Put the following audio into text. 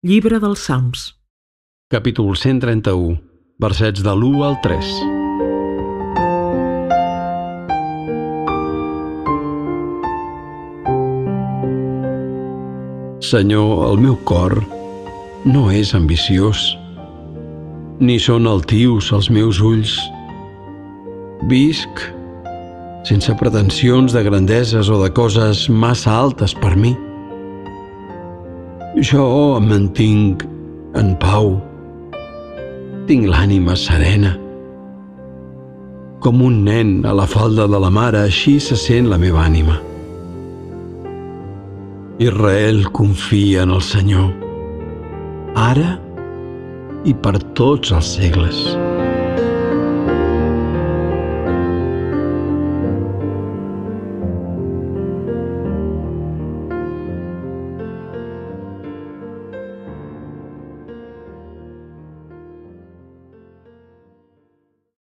Llibre dels Salms. Capítol 131, versets de l'1 al 3. Senyor, el meu cor no és ambiciós, ni són altius els meus ulls. Visc sense pretensions de grandeses o de coses massa altes per mi. Jo em mantinc en pau. Tinc l'ànima serena. Com un nen a la falda de la mare, així se sent la meva ànima. Israel confia en el Senyor, ara i per tots els segles.